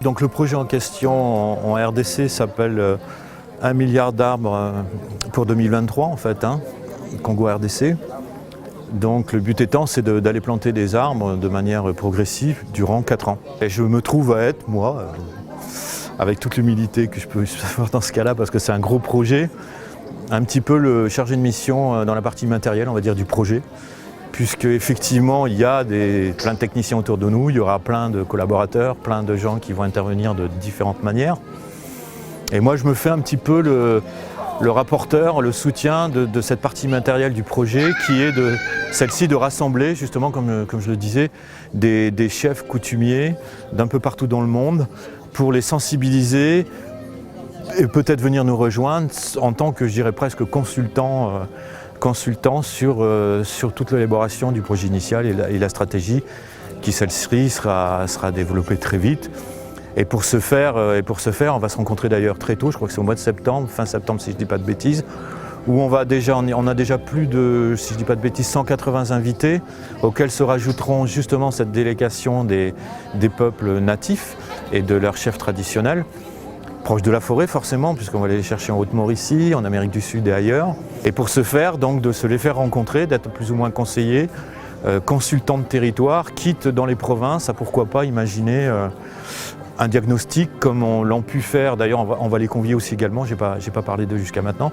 Donc le projet en question en RDC s'appelle 1 milliard d'arbres pour 2023 en fait, Congo RDC. Donc le but étant c'est d'aller planter des arbres de manière progressive durant 4 ans. Et je me trouve à être, moi, avec toute l'humilité que je peux avoir dans ce cas-là, parce que c'est un gros projet, un petit peu le chargé de mission dans la partie matérielle, on va dire, du projet. Puisque effectivement il y a plein de techniciens autour de nous, il y aura plein de collaborateurs, plein de gens qui vont intervenir de différentes manières. Et moi je me fais un petit peu le rapporteur, le soutien de cette partie matérielle du projet qui est celle-ci de rassembler justement, comme je le disais, des chefs coutumiers d'un peu partout dans le monde pour les sensibiliser et peut-être venir nous rejoindre en tant que, je dirais presque, consultant sur toute l'élaboration du projet initial et la stratégie qui celle-ci sera développée très vite. Et pour ce faire, on va se rencontrer d'ailleurs très tôt, je crois que c'est au mois de septembre, fin septembre si je ne dis pas de bêtises, où on a déjà plus de, si je ne dis pas de bêtises, 180 invités, auxquels se rajouteront justement cette délégation des peuples natifs et de leurs chefs traditionnels, proches de la forêt forcément, puisqu'on va aller les chercher en Haute-Mauricie, en Amérique du Sud et ailleurs. Et pour ce faire, donc de se les faire rencontrer, d'être plus ou moins conseillers, consultants de territoire, quitte dans les provinces à pourquoi pas imaginer un diagnostic comme on l'a pu faire. D'ailleurs on va les convier aussi également, j'ai pas parlé d'eux jusqu'à maintenant.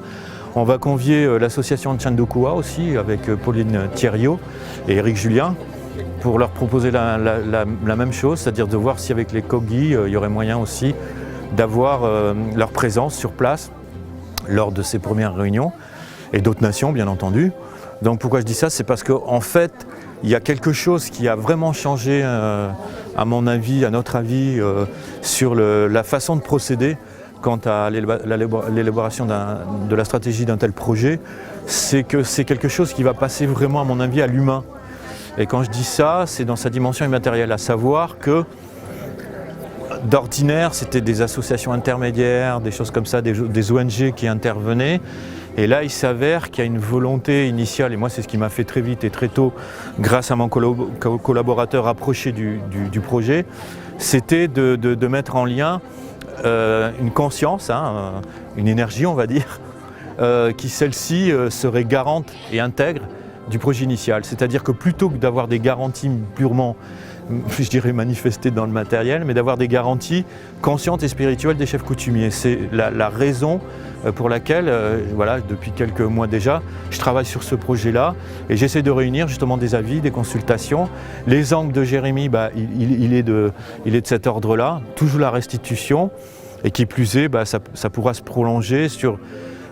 On va convier l'association de Tchandokua aussi avec Pauline Thierriot et Éric Julien pour leur proposer la même chose, c'est-à-dire de voir si avec les Kogi il y aurait moyen aussi d'avoir leur présence sur place lors de ces premières réunions et d'autres nations bien entendu. Donc pourquoi je dis ça, c'est parce qu'en fait il y a quelque chose qui a vraiment changé à mon avis, à notre avis, sur la façon de procéder quant à l'élaboration de la stratégie d'un tel projet. C'est que c'est quelque chose qui va passer vraiment à mon avis à l'humain. Et quand je dis ça, c'est dans sa dimension immatérielle, à savoir que d'ordinaire, c'était des associations intermédiaires, des choses comme ça, des ONG qui intervenaient. Et là, il s'avère qu'il y a une volonté initiale, et moi c'est ce qui m'a fait très vite et très tôt, grâce à mon collaborateur approché du projet, c'était de mettre en lien une conscience, une énergie on va dire, qui celle-ci serait garante et intègre du projet initial. C'est-à-dire que plutôt que d'avoir des garanties purement, je dirais, manifestées dans le matériel, mais d'avoir des garanties conscientes et spirituelles des chefs coutumiers. C'est la raison pour laquelle, voilà, depuis quelques mois déjà, je travaille sur ce projet-là et j'essaie de réunir justement des avis, des consultations. Les angles de Jérémy, il est de cet ordre-là, toujours la restitution, et qui plus est, ça pourra se prolonger sur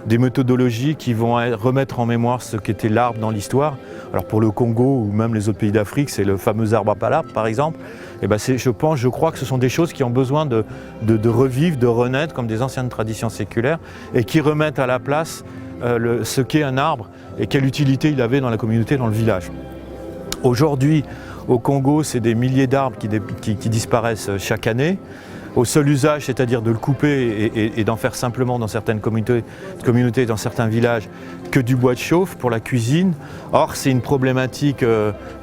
des méthodologies qui vont remettre en mémoire ce qu'était l'arbre dans l'histoire. Alors pour le Congo ou même les autres pays d'Afrique, c'est le fameux arbre à palabre par exemple. Et je crois que ce sont des choses qui ont besoin de revivre, de renaître comme des anciennes traditions séculaires et qui remettent à la place ce qu'est un arbre et quelle utilité il avait dans la communauté, dans le village. Aujourd'hui, au Congo, c'est des milliers d'arbres qui disparaissent chaque année. Au seul usage, c'est-à-dire de le couper et d'en faire simplement dans certaines communautés, dans certains villages, que du bois de chauffe pour la cuisine. Or, c'est une problématique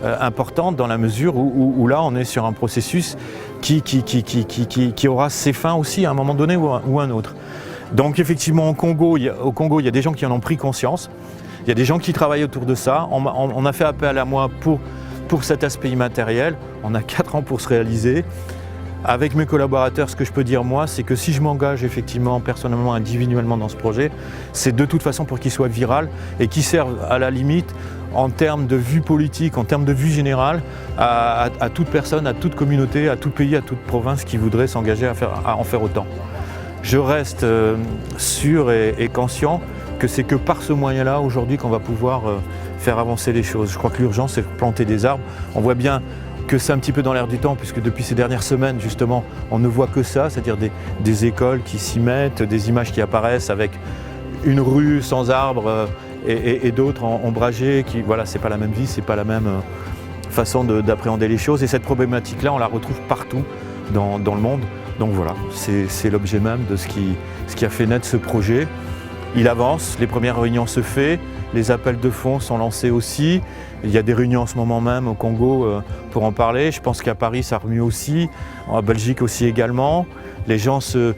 importante dans la mesure où là, on est sur un processus qui aura ses fins aussi à un moment donné ou un autre. Donc effectivement, au Congo, il y a des gens qui en ont pris conscience. Il y a des gens qui travaillent autour de ça. On a fait appel à moi pour cet aspect immatériel. On a 4 ans pour se réaliser. Avec mes collaborateurs, ce que je peux dire moi, c'est que si je m'engage effectivement, personnellement, individuellement dans ce projet, c'est de toute façon pour qu'il soit viral et qu'il serve à la limite en termes de vue politique, en termes de vue générale, à toute personne, à toute communauté, à tout pays, à toute province qui voudrait s'engager à en faire autant. Je reste sûr et conscient que c'est que par ce moyen-là, aujourd'hui, qu'on va pouvoir faire avancer les choses. Je crois que l'urgence, c'est de planter des arbres. On voit bien que c'est un petit peu dans l'air du temps, puisque depuis ces dernières semaines, justement, on ne voit que ça, c'est-à-dire des écoles qui s'y mettent, des images qui apparaissent avec une rue sans arbres et d'autres ombragées. Voilà, c'est pas la même vie, c'est pas la même façon d'appréhender les choses. Et cette problématique-là, on la retrouve partout dans le monde. Donc voilà, c'est l'objet même de ce qui a fait naître ce projet. Il avance, les premières réunions se font. Les appels de fonds sont lancés aussi. Il y a des réunions en ce moment même au Congo pour en parler. Je pense qu'à Paris, ça remue aussi. En Belgique aussi également. Les gens se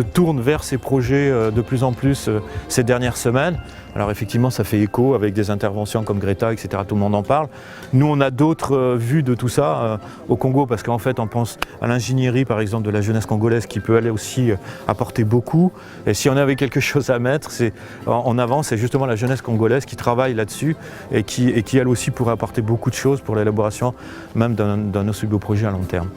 tournent vers ces projets de plus en plus ces dernières semaines. Alors effectivement, ça fait écho avec des interventions comme Greta, etc. Tout le monde en parle. Nous, on a d'autres vues de tout ça au Congo parce qu'en fait, on pense à l'ingénierie, par exemple, de la jeunesse congolaise qui peut aller aussi apporter beaucoup. Et si on avait quelque chose à mettre en avant, c'est justement la jeunesse congolaise qui travaille là-dessus et qui elle aussi pourrait apporter beaucoup de choses pour l'élaboration même d'un aussi beau projet à long terme.